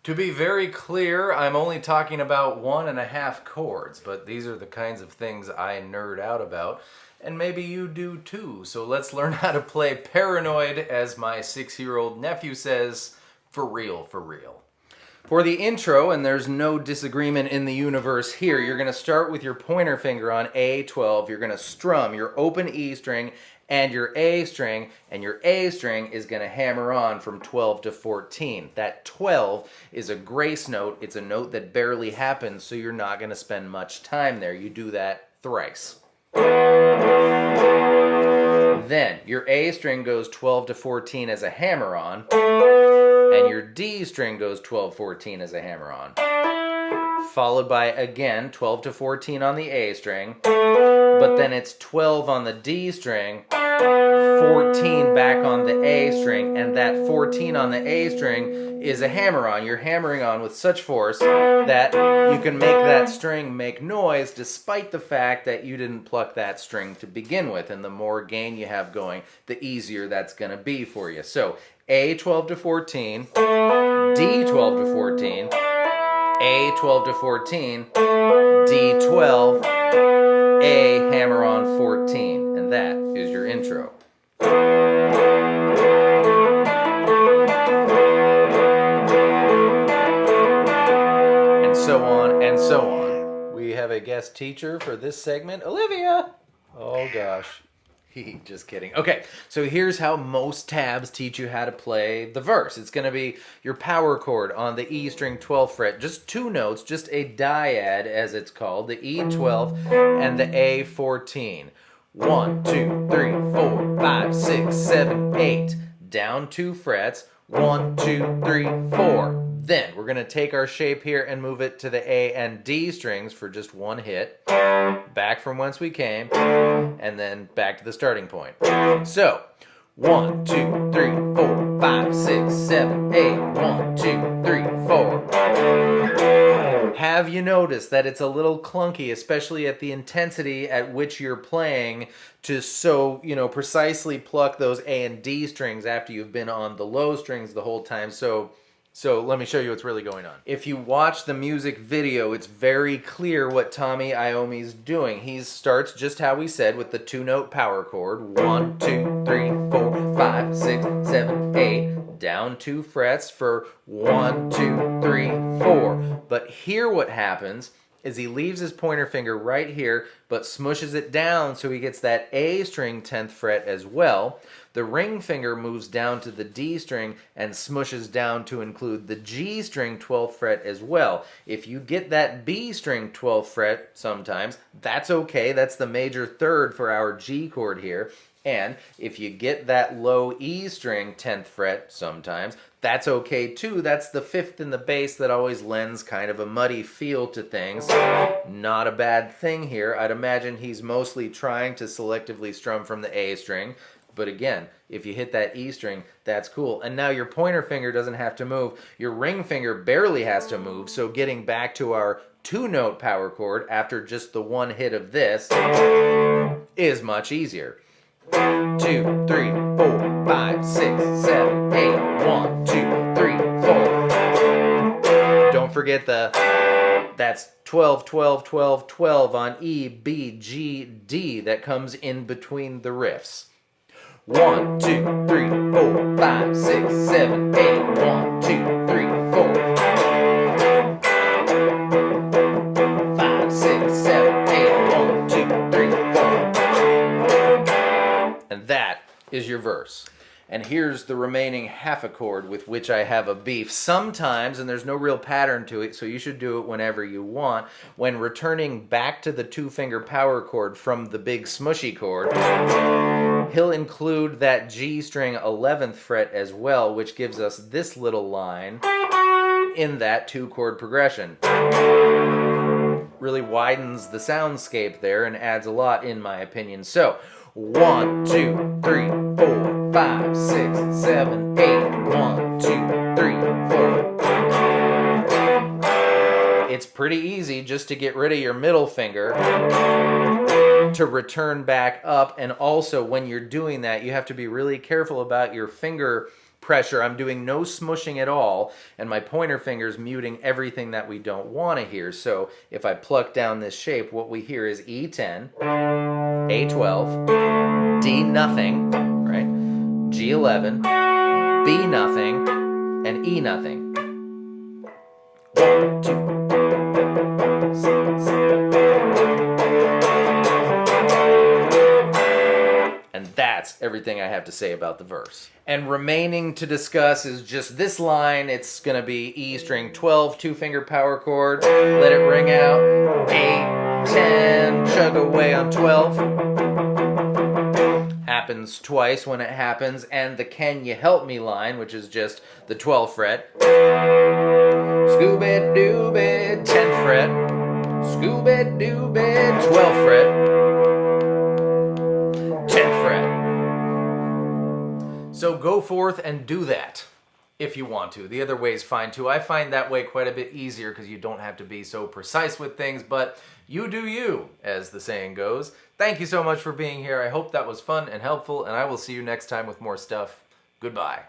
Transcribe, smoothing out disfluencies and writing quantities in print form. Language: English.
To be very clear, I'm only talking about 1.5 chords, but these are the kinds of things I nerd out about, and maybe you do too. So let's learn how to play Paranoid, as my 6-year-old nephew says, for real, for real. For the intro, and there's no disagreement in the universe here, you're going to start with your pointer finger on A12. You're going to strum your open E string and your A string, and your A string is going to hammer on from 12 to 14. That 12 is a grace note. It's a note that barely happens, so you're not going to spend much time there. You do that thrice. Then your A string goes 12 to 14 as a hammer on, and your D string goes 12-14 as a hammer on. Followed by, again, 12 to 14 on the A string, but then it's 12 on the D string, 14 back on the A string, and that 14 on the A string is a hammer on. You're hammering on with such force that you can make that string make noise despite the fact that you didn't pluck that string to begin with. And the more gain you have going, the easier that's going to be for you. So A 12 to 14, D 12 to 14, A 12 to 14, D 12, A hammer on 14. And that is your intro. And so on and so on. We have a guest teacher for this segment, Olivia. Oh gosh. Just kidding. Okay, so here's how most tabs teach you how to play the verse. It's going to be your power chord on the E string 12th fret, just two notes, just a dyad as it's called, the E12 and the A14. 1, 2, 3, 4, 5, 6, 7, 8. Down 2 frets. 1, 2, 3, 4. Then we're going to take our shape here and move it to the A and D strings for just one hit. Back from whence we came, and then back to the starting point. So, 1, 2, 3, 4, 5, 6, 7, 8. 1, 2, 3, 4. Have you noticed that it's a little clunky, especially at the intensity at which you're playing, to precisely pluck those A and D strings after you've been on the low strings the whole time? So let me show you what's really going on. If you watch the music video, it's very clear what Tommy Iommi's doing. He starts just how we said with the 2-note power chord. 1, 2, 3, 4, 5, 6, 7, 8. Down 2 frets for 1, 2, 3, 4. But here what happens is he leaves his pointer finger right here, but smushes it down so he gets that A string 10th fret as well. The ring finger moves down to the D string and smushes down to include the G string 12th fret as well. If you get that B string 12th fret sometimes, that's okay. That's the major third for our G chord here. And if you get that low E string 10th fret sometimes, that's okay too. That's the 5th in the bass that always lends kind of a muddy feel to things. Not a bad thing here. I'd imagine he's mostly trying to selectively strum from the A string. But again, if you hit that E string, that's cool. And now your pointer finger doesn't have to move. Your ring finger barely has to move. So getting back to our 2-note power chord after just the one hit of this is much easier. 2, 3, 4, 5, 6, 7, 8. 1, 2, 3, 4. Don't forget that's 12, 12, 12, 12 on E, B, G, D that comes in between the riffs. 1, 2, 3, 4, 5, 6, 7, 8. 1, 2, 3, 4. 5, 6, 7, 8. 1, 2, 3, 4. And that is your verse. And here's the remaining half a chord with which I have a beef. Sometimes, and there's no real pattern to it, so you should do it whenever you want, when returning back to the 2-finger power chord from the big smushy chord, he'll include that G string 11th fret as well, which gives us this little line in that 2-chord progression. Really widens the soundscape there and adds a lot, in my opinion. So, 1, 2, 3, 4, 5, 6, 7, 8. 1, 2, 3, 4. It's pretty easy just to get rid of your middle finger to return back up. And also when you're doing that, you have to be really careful about your finger pressure. I'm doing no smushing at all, and my pointer finger's muting everything that we don't want to hear. So if I pluck down this shape, what we hear is E10, A12, D nothing, right? G11, B nothing, and E nothing. 1, 2, and that's everything I have to say about the verse. And remaining to discuss is just this line. It's going to be E string 12, 2-finger power chord. Let it ring out. 8, 10, chug away on 12. Happens twice when it happens. And the Can You Help Me line, which is just the 12th fret. Scooby-Dooby, 10th fret. Scooby-Dooby, 12th fret. 10th fret. So go forth and do that if you want to. The other way is fine too. I find that way quite a bit easier because you don't have to be so precise with things, but you do you, as the saying goes. Thank you so much for being here. I hope that was fun and helpful, and I will see you next time with more stuff. Goodbye.